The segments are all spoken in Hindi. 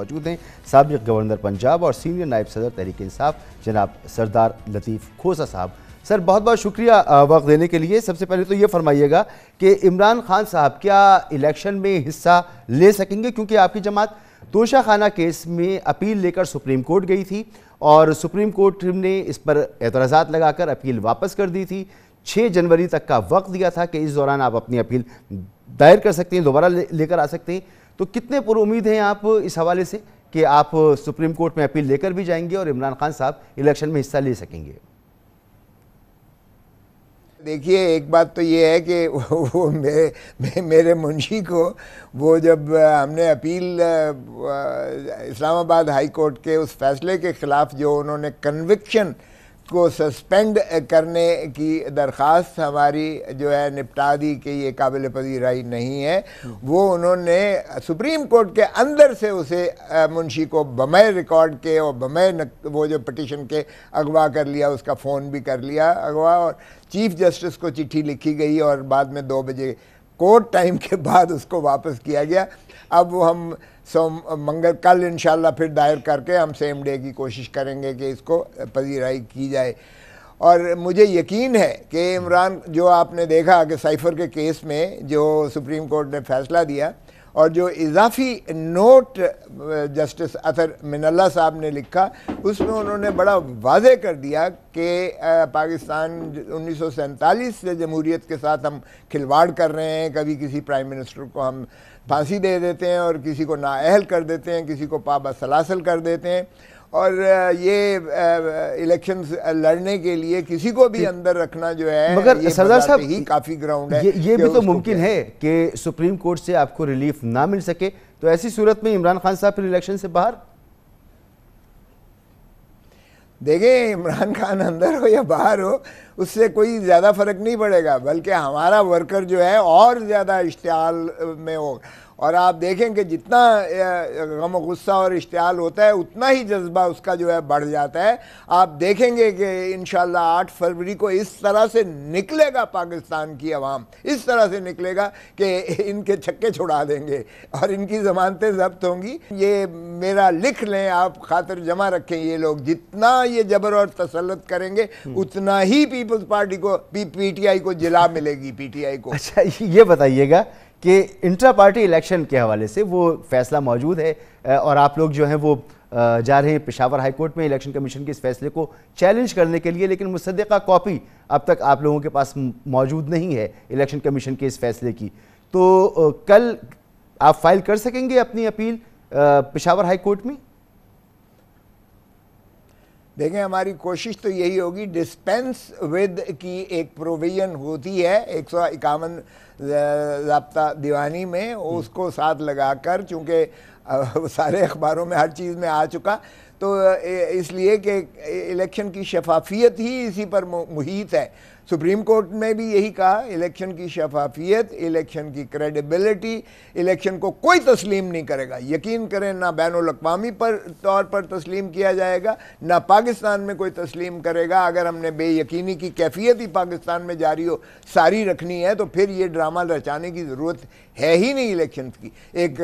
मौजूद हैं साबिक गवर्नर पंजाब और सीनियर नायब सदर तहरीक इंसाफ जनाब सरदार लतीफ़ खोसा साहब। सर बहुत बहुत शुक्रिया वक्त देने के लिए। सबसे पहले तो ये फरमाइएगा कि इमरान खान साहब क्या इलेक्शन में हिस्सा ले सकेंगे, क्योंकि आपकी जमात तोशा खाना केस में अपील लेकर सुप्रीम कोर्ट गई थी और सुप्रीम कोर्ट ने इस पर एतराज़ात लगाकर अपील वापस कर दी थी। 6 जनवरी तक का वक्त दिया था कि इस दौरान आप अपनी अपील दायर कर सकते हैं, दोबारा लेकर आ सकते हैं। तो कितने पुरुमीद हैं आप इस हवाले से कि आप सुप्रीम कोर्ट में अपील लेकर भी जाएंगे और इमरान खान साहब इलेक्शन में हिस्सा ले सकेंगे? देखिए, एक बात तो ये है कि वो मेरे मुंशी को वो जब हमने अपील इस्लामाबाद हाई कोर्ट के उस फैसले के ख़िलाफ़ जो उन्होंने कन्विक्शन को सस्पेंड करने की दरख्वास्त हमारी जो है निपटा दी कि ये काबिल पजीराई नहीं है, वो उन्होंने सुप्रीम कोर्ट के अंदर से उसे मुंशी को बमय रिकॉर्ड के और बमय वो जो पटिशन के अगवा कर लिया, उसका फ़ोन भी कर लिया अगवा, और चीफ जस्टिस को चिट्ठी लिखी गई और बाद में 2 बजे कोर्ट टाइम के बाद उसको वापस किया गया। अब वो हम कल इंशाल्लाह फिर दायर करके हम सेम डे की कोशिश करेंगे कि इसको पजीराई की जाए। और मुझे यकीन है कि इमरान, जो आपने देखा कि साइफर के केस में जो सुप्रीम कोर्ट ने फैसला दिया और जो इजाफी नोट जस्टिस अतर मिनल्ला साहब ने लिखा, उसमें उन्होंने बड़ा वाज़ेह कर दिया कि पाकिस्तान 1947 से जमहूरियत के साथ हम खिलवाड़ कर रहे हैं। कभी किसी प्राइम मिनिस्टर को हम फांसी दे देते हैं और किसी को नाअहल कर देते हैं, किसी को पाबसलासल कर देते हैं, और ये इलेक्शंस लड़ने के लिए किसी को भी अंदर रखना जो है, मगर सरदार साहब ही काफ़ी ग्राउंड है। ये भी तो मुमकिन है कि सुप्रीम कोर्ट से आपको रिलीफ ना मिल सके, तो ऐसी सूरत में इमरान खान साहब फिर इलेक्शन से बाहर? देखें, इमरान खान अंदर हो या बाहर हो, उससे कोई ज़्यादा फ़र्क नहीं पड़ेगा, बल्कि हमारा वर्कर जो है और ज़्यादा इश्तियाल में हो। और आप देखें कि जितना गम गुस्सा और इश्तियाल होता है, उतना ही जज्बा उसका जो है बढ़ जाता है। आप देखेंगे कि इंशाल्लाह 8 फरवरी को इस तरह से निकलेगा पाकिस्तान की अवाम, इस तरह से निकलेगा कि इनके छक्के छुड़ा देंगे और इनकी ज़मानतें ज़ब्त होंगी। ये मेरा लिख लें आप, खातिर जमा रखें, ये लोग जितना ये जबर और तसल्लुत करेंगे उतना ही पीपल्स पार्टी को, PTI को जिला मिलेगी, PTI को। अच्छा, ये बताइएगा कि इंट्रा पार्टी इलेक्शन के हवाले से वो फैसला मौजूद है और आप लोग जो हैं वो जा रहे हैं पेशावर हाई कोर्ट में इलेक्शन कमीशन के इस फैसले को चैलेंज करने के लिए, लेकिन मुसद्दिक़ा कॉपी अब तक आप लोगों के पास मौजूद नहीं है इलेक्शन कमीशन के इस फैसले की। तो कल आप फाइल कर सकेंगे अपनी अपील पेशावर हाई कोर्ट में? देखें, हमारी कोशिश तो यही होगी, डिस्पेंस विद की एक प्रोविजन होती है 151 ज़ाब्ता दीवानी में, उसको साथ लगाकर, चूँकि सारे अखबारों में हर चीज़ में आ चुका, तो इसलिए कि इलेक्शन की शफाफियत ही इसी पर मुहित है। सुप्रीम कोर्ट ने भी यही कहा, इलेक्शन की शफाफियत, इलेक्शन की क्रेडिबिलिटी, इलेक्शन को कोई तस्लीम नहीं करेगा। यकीन करें, ना बैनुल अक़वामी पर तौर पर तस्लीम किया जाएगा, ना पाकिस्तान में कोई तस्लीम करेगा। अगर हमने बेयकीनी की कैफियत ही पाकिस्तान में जारी हो सारी रखनी है, तो फिर ये ड्रामा रचाने की ज़रूरत है ही नहीं इलेक्शन की। एक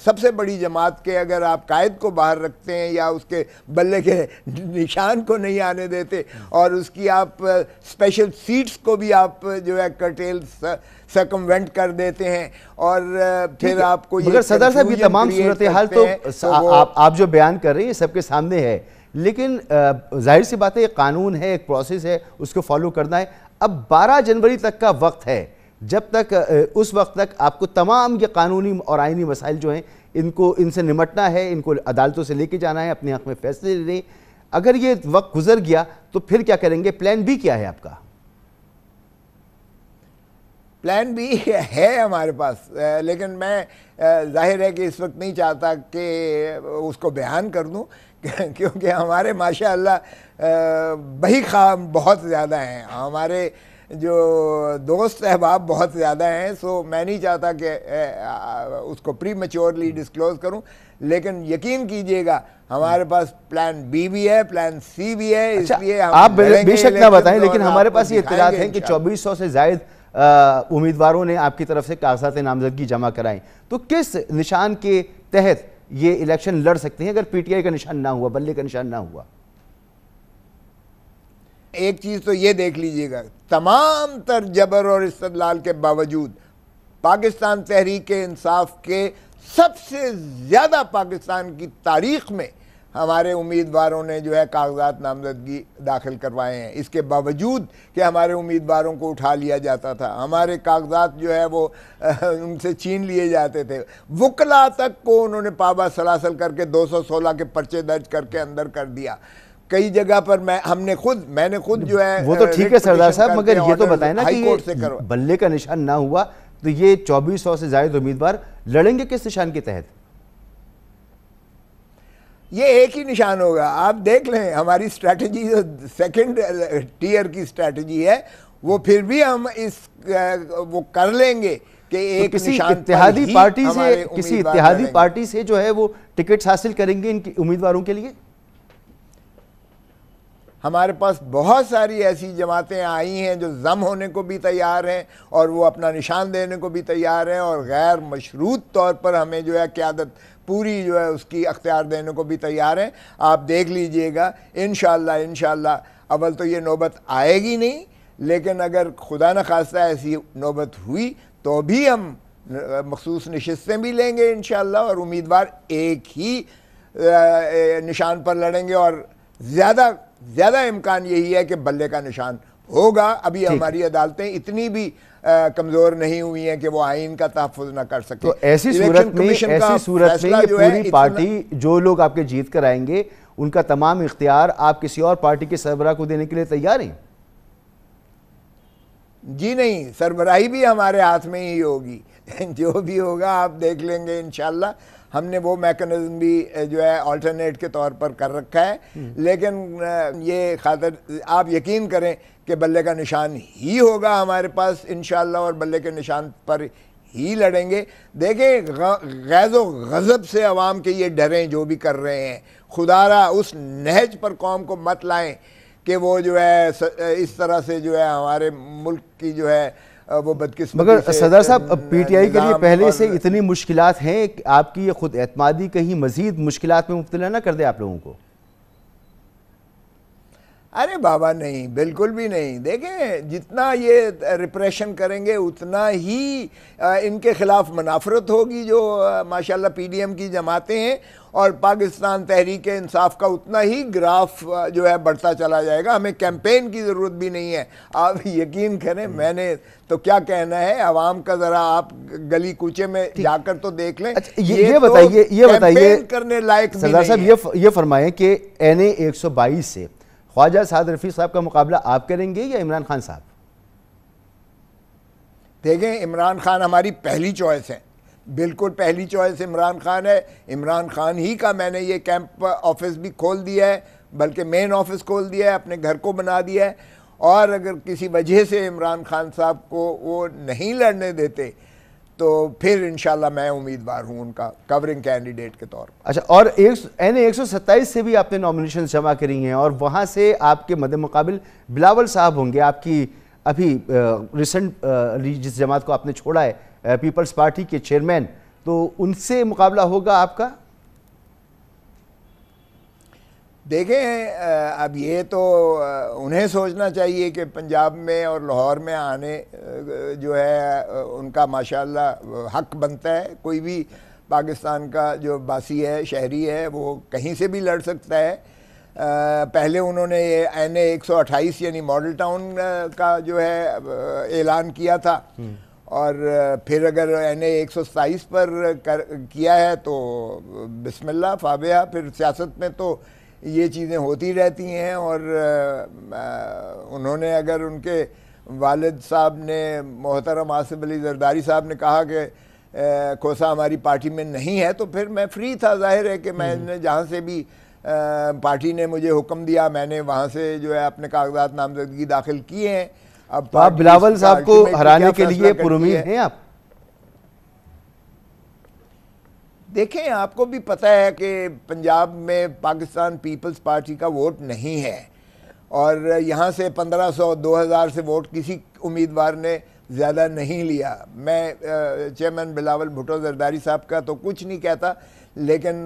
सबसे बड़ी जमात के अगर आप कायद को बाहर रखते हैं या उसके बल्ले के निशान को नहीं आने देते और उसकी आप स्पेशल सीट्स को भी आप जो है कर्टेल सर्कमवेंट कर देते हैं, और फिर आपको ये, मगर सरदार साहब ये तमाम सूरत हाल तो आप जो बयान कर रहे हैं सबके सामने है, लेकिन जाहिर सी बात है एक कानून है, एक प्रोसेस है, उसको फॉलो करना है। अब 12 जनवरी तक का वक्त है, जब तक उस वक्त तक आपको तमाम ये कानूनी और आईनी मसाइल जो हैं इनसे निमटना है, इनको अदालतों से लेके जाना है, अपने हक़ में फैसले लेने। अगर ये वक्त गुजर गया तो फिर क्या करेंगे? प्लान बी क्या है आपका? प्लान बी है हमारे पास, लेकिन मैं जाहिर है कि इस वक्त नहीं चाहता कि उसको बयान कर दूं, क्योंकि हमारे माशाअल्लाह बही ख़्वाह बहुत ज़्यादा हैं, हमारे जो दोस्त अहबाब बहुत ज़्यादा हैं। सो मैं नहीं चाहता कि उसको प्री मैच्योरली डिस्क्लोज़ करूं, लेकिन यकीन कीजिएगा हमारे पास प्लान बी भी है, प्लान सी भी है। अच्छा, इसलिए आप बेशक ना बताएं, लेकिन हमारे पास ये इत्तलात हैं कि 2400 से ज़ायद उम्मीदवारों ने आपकी तरफ से कागजात नामजदगी जमा कराई, तो किस निशान के तहत ये इलेक्शन लड़ सकते हैं अगर पीटीआई का निशान ना हुआ, बल्ले का निशान ना हुआ? एक चीज तो ये देख लीजिएगा, तमाम तर जबर और इस्तदलाल के बावजूद पाकिस्तान तहरीक इंसाफ के सबसे ज्यादा पाकिस्तान की तारीख में हमारे उम्मीदवारों ने जो है कागजात नामजदगी दाखिल करवाए हैं। इसके बावजूद कि हमारे उम्मीदवारों को उठा लिया जाता था, हमारे कागजात जो है वो उनसे छीन लिए जाते थे, वकला तक को उन्होंने पाबा सलासल करके 216 के पर्चे दर्ज करके अंदर कर दिया। कई जगह पर मैंने खुद जो है वो तो ठीक है सरदार साहब, मगर ये तो बताएं ना कि ये बल्ले का निशान ना हुआ तो ये 2400 से ज्यादा उम्मीदवार लड़ेंगे किस निशान के तहत? ये एक ही निशान होगा। आप देख लें हमारी स्ट्रैटेजी जो सेकंड टीयर की स्ट्रैटेजी है वो फिर भी हम वो कर लेंगे कि एक किसी निशान इत्तेहादी पार्टी से, किसी इत्तेहादी पार्टी से जो है वो टिकट्स हासिल करेंगे इनके उम्मीदवारों के लिए। हमारे पास बहुत सारी ऐसी जमातें आई हैं जो जम होने को भी तैयार हैं और वो अपना निशान देने को भी तैयार हैं और गैर मशरूत तौर पर हमें जो है क़यादत पूरी जो है उसकी अख्तियार देने को भी तैयार हैं। आप देख लीजिएगा इंशाअल्लाह अव्वल तो ये नौबत आएगी नहीं, लेकिन अगर खुदा न खास्ता ऐसी नौबत हुई तो भी हम मखसूस नशिस्तें भी लेंगे इंशाअल्लाह और उम्मीदवार एक ही निशान पर लड़ेंगे और ज़्यादा इम्कान यही है कि बल्ले का निशान होगा। अभी हमारी अदालतें इतनी भी कमज़ोर नहीं हुई हैं कि वो आइन का तहफ़्फ़ुज़ ना कर सके। तो ऐसी सूरत में ये पूरी पार्टी जो लोग आपके जीत कर आएंगे उनका तमाम इख्तियार आप किसी और पार्टी के सरबराह को देने के लिए तैयार हैं? जी नहीं, सरबराही भी हमारे हाथ में ही होगी। जो भी होगा आप देख लेंगे इंशाअल्लाह। हमने वो मैकेनिज्म भी जो है अल्टरनेट के तौर पर कर रखा है, लेकिन ये खातिर आप यकीन करें कि बल्ले का निशान ही होगा हमारे पास इंशाअल्लाह और बल्ले के निशान पर ही लड़ेंगे। देखें गैज़ो गज़ब से अवाम के ये डरें जो भी कर रहे हैं, खुदारा उस नहज पर कौम को मत लाएं कि वो जो है इस तरह से जो है हमारे मुल्क की जो है वो बदकिस्मती। मगर सरदार साहब पीटीआई के लिए पहले से इतनी मुश्किलात हैं कि आपकी ये खुद एतमादी कहीं मजीद मुश्किलात में मुब्तला ना कर दे आप लोगों को? अरे बाबा नहीं, बिल्कुल भी नहीं। देखें जितना ये रिप्रेशन करेंगे उतना ही इनके खिलाफ मुनाफरत होगी जो माशाल्लाह पीडीएम की जमातें हैं, और पाकिस्तान तहरीक इंसाफ का उतना ही ग्राफ जो है बढ़ता चला जाएगा। हमें कैंपेन की ज़रूरत भी नहीं है। आप यकीन करें, मैंने तो क्या कहना है, आवाम का ज़रा आप गली कूचे में जाकर तो देख लें। अच्छा, ये बताइए करने लायक सरदार साहब ये फरमाएं कि NA 122 से ख्वाजा साद रफ़ी साहब का मुकाबला आप करेंगे या इमरान खान साहब? देखें, इमरान खान हमारी पहली चॉइस है, बिल्कुल पहली चॉइस इमरान खान है। इमरान खान ही का मैंने ये कैंप ऑफिस भी खोल दिया है, बल्कि मेन ऑफिस खोल दिया है, अपने घर को बना दिया है। और अगर किसी वजह से इमरान खान साहब को वो नहीं लड़ने देते तो फिर इंशाल्लाह मैं उम्मीदवार हूँ उनका कवरिंग कैंडिडेट के तौर पर। अच्छा, और NA 127 से भी आपने नॉमिनेशन जमा करी हैं और वहाँ से आपके मद्दे मुकाबिल बिलावल साहब होंगे, आपकी अभी रिसेंट जिस जमात को आपने छोड़ा है पीपल्स पार्टी के चेयरमैन, तो उनसे मुकाबला होगा आपका? देखें, अब ये तो उन्हें सोचना चाहिए कि पंजाब में और लाहौर में आने जो है उनका माशाल्लाह हक बनता है। कोई भी पाकिस्तान का जो बासी है, शहरी है, वो कहीं से भी लड़ सकता है। पहले उन्होंने ये NA 128 यानी मॉडल टाउन का जो है ऐलान किया था, और फिर अगर NA 127 पर किया है तो बिस्मिल्लाह फाबिहा। फिर सियासत में तो ये चीज़ें होती रहती हैं, और उन्होंने अगर उनके वालिद साहब ने मोहतरम आसिफ अली जरदारी साहब ने कहा कि खोसा हमारी पार्टी में नहीं है, तो फिर मैं फ्री था। जाहिर है कि मैंने जहाँ से भी पार्टी ने मुझे हुक्म दिया मैंने वहाँ से जो है अपने कागजात नामजदगी दाखिल किए हैं। अब तो आप बिलावल साहब को हराने के लिए पुरुमीद हैं आप? देखें, आपको भी पता है कि पंजाब में पाकिस्तान पीपल्स पार्टी का वोट नहीं है, और यहाँ से 1500-2000 से वोट किसी उम्मीदवार ने ज़्यादा नहीं लिया। मैं चेयरमैन बिलावल भुट्टो जरदारी साहब का तो कुछ नहीं कहता, लेकिन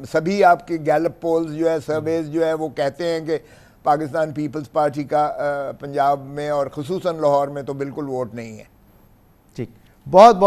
सभी आपके गैलप पोल्स जो है, सर्वेज जो है, वो कहते हैं कि पाकिस्तान पीपल्स पार्टी का पंजाब में और खुसूसन लाहौर में तो बिल्कुल वोट नहीं है। ठीक, बहुत बहुत